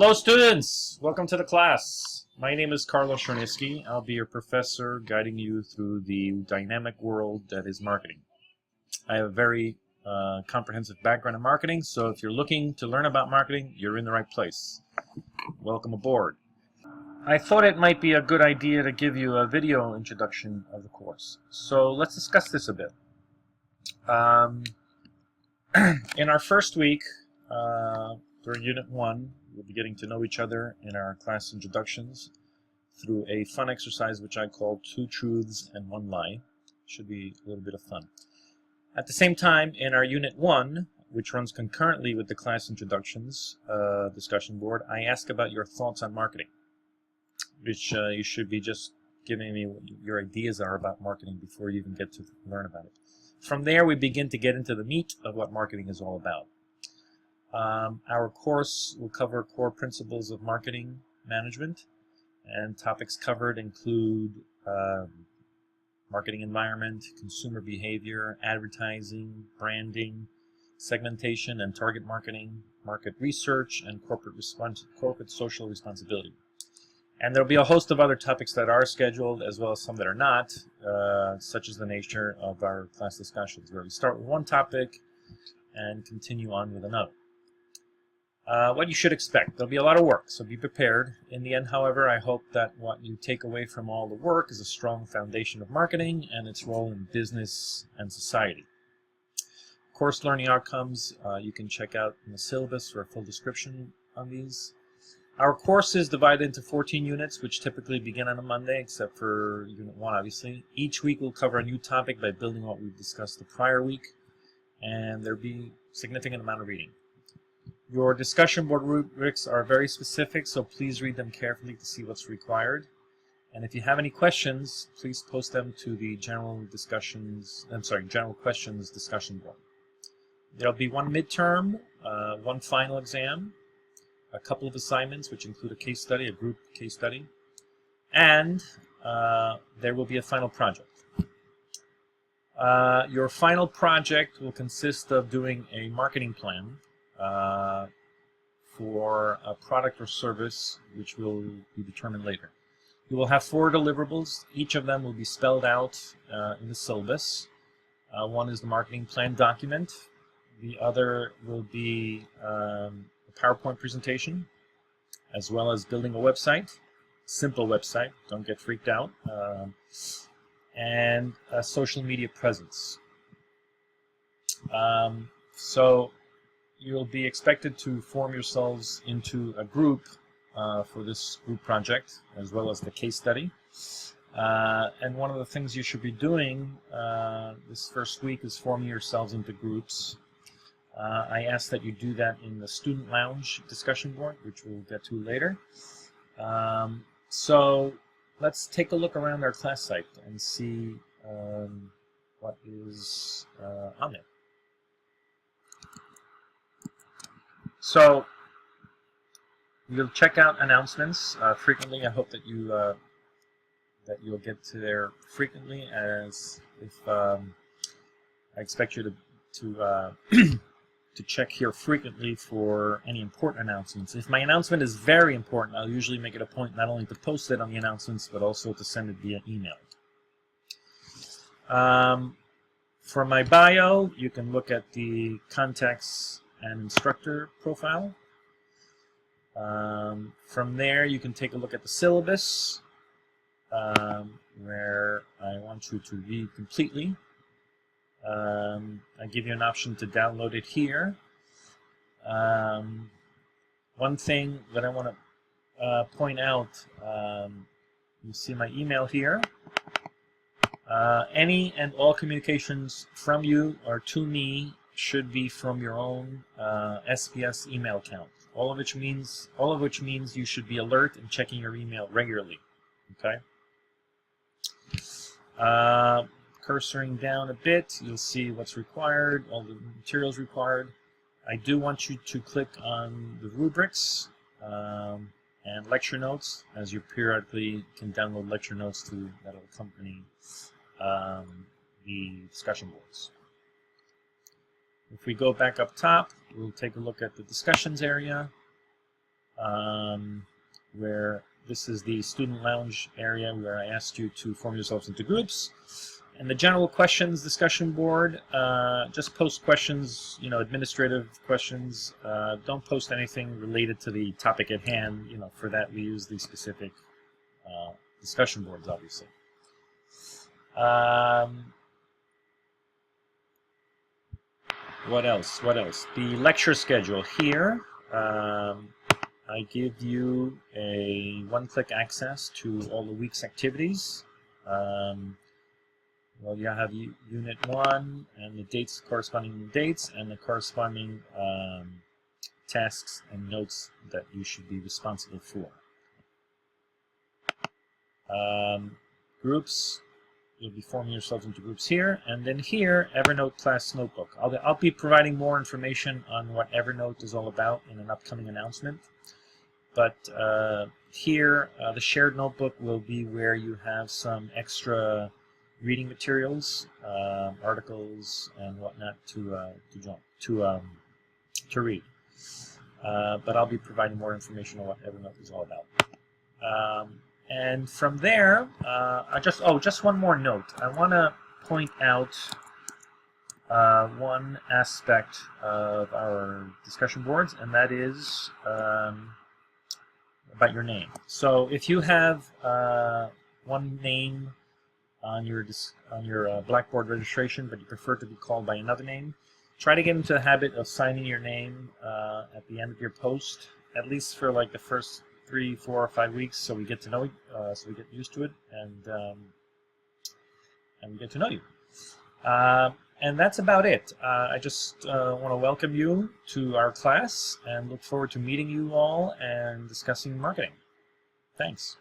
Hello students! Welcome to the class. My name is Carlos Chernisky. I'll be your professor guiding you through the dynamic world that is marketing. I have a very comprehensive background in marketing, so if you're looking to learn about marketing, you're in the right place. Welcome aboard. I thought it might be a good idea to give you a video introduction of the course. So let's discuss this a bit. In our first week, during Unit 1, we'll be getting to know each other in our class introductions through a fun exercise which I call 2 Truths and 1 Lie. Should be a little bit of fun. At the same time, in our Unit 1, which runs concurrently with the class introductions discussion board, I ask about your thoughts on marketing, which you should be just giving me what your ideas are about marketing before you even get to learn about it. From there, we begin to get into the meat of what marketing is all about. Our course will cover core principles of marketing management, and topics covered include marketing environment, consumer behavior, advertising, branding, segmentation and target marketing, market research, and corporate social responsibility. And there will be a host of other topics that are scheduled, as well as some that are not, such as the nature of our class discussions, where we start with one topic and continue on with another. What you should expect. There'll be a lot of work, so be prepared. In the end, however, I hope that what you take away from all the work is a strong foundation of marketing and its role in business and society. Course learning outcomes, you can check out in the syllabus for a full description on these. Our course is divided into 14 units, which typically begin on a Monday, except for Unit 1, obviously. Each week we'll cover a new topic by building what we've discussed the prior week, and there'll be a significant amount of reading. Your discussion board rubrics are very specific, so please read them carefully to see what's required. And if you have any questions, please post them to the general questions discussion board. There'll be one midterm, one final exam, a couple of assignments, which include a case study, a group case study, and there will be a final project. Your final project will consist of doing a marketing plan for a product or service, which will be determined later. You will have 4 deliverables. Each of them will be spelled out in the syllabus. One is the marketing plan document. The other will be a PowerPoint presentation, as well as building a website, simple website, don't get freaked out, and a social media presence. So you'll be expected to form yourselves into a group for this group project, as well as the case study. And one of the things you should be doing this first week is forming yourselves into groups. I ask that you do that in the student lounge discussion board, which we'll get to later. So let's take a look around our class site and see what is on there. So you'll check out announcements frequently. I hope that you'll get to there frequently, as if I expect you to check here frequently for any important announcements. If my announcement is very important, I'll usually make it a point not only to post it on the announcements, but also to send it via email. For my bio, you can look at the contacts and instructor profile. From there, you can take a look at the syllabus, where I want you to read completely. I give you an option to download it here. One thing that I want to point out, you see my email here. Any and all communications from you or to me should be from your own SBS email account. All of which means you should be alert and checking your email regularly. Okay. Cursoring down a bit, you'll see what's required, all the materials required. I do want you to click on the rubrics and lecture notes, as you periodically can download lecture notes that'll accompany the discussion boards. If we go back up top, we'll take a look at the discussions area. where this is the student lounge area where I asked you to form yourselves into groups. And the general questions discussion board, just post questions, administrative questions. Don't post anything related to the topic at hand. For that we use the specific discussion boards, obviously. What else? The lecture schedule here. I give you a one-click access to all the week's activities. Well, you have Unit 1 and the dates, corresponding dates, and the corresponding tasks and notes that you should be responsible for. Groups, you'll be forming yourselves into groups here, and then here, Evernote Class Notebook. I'll be providing more information on what Evernote is all about in an upcoming announcement. But here, the shared notebook will be where you have some extra reading materials, articles, and whatnot to read. But I'll be providing more information on what Evernote is all about. And from there, just one more note. I want to point out one aspect of our discussion boards, and that is about your name. So if you have one name on your Blackboard registration, but you prefer to be called by another name, try to get into the habit of signing your name at the end of your post, at least for like the first 3, 4, or 5 weeks, so we get to know you, so we get used to it, and we get to know you. And that's about it. I just want to welcome you to our class and look forward to meeting you all and discussing marketing. Thanks.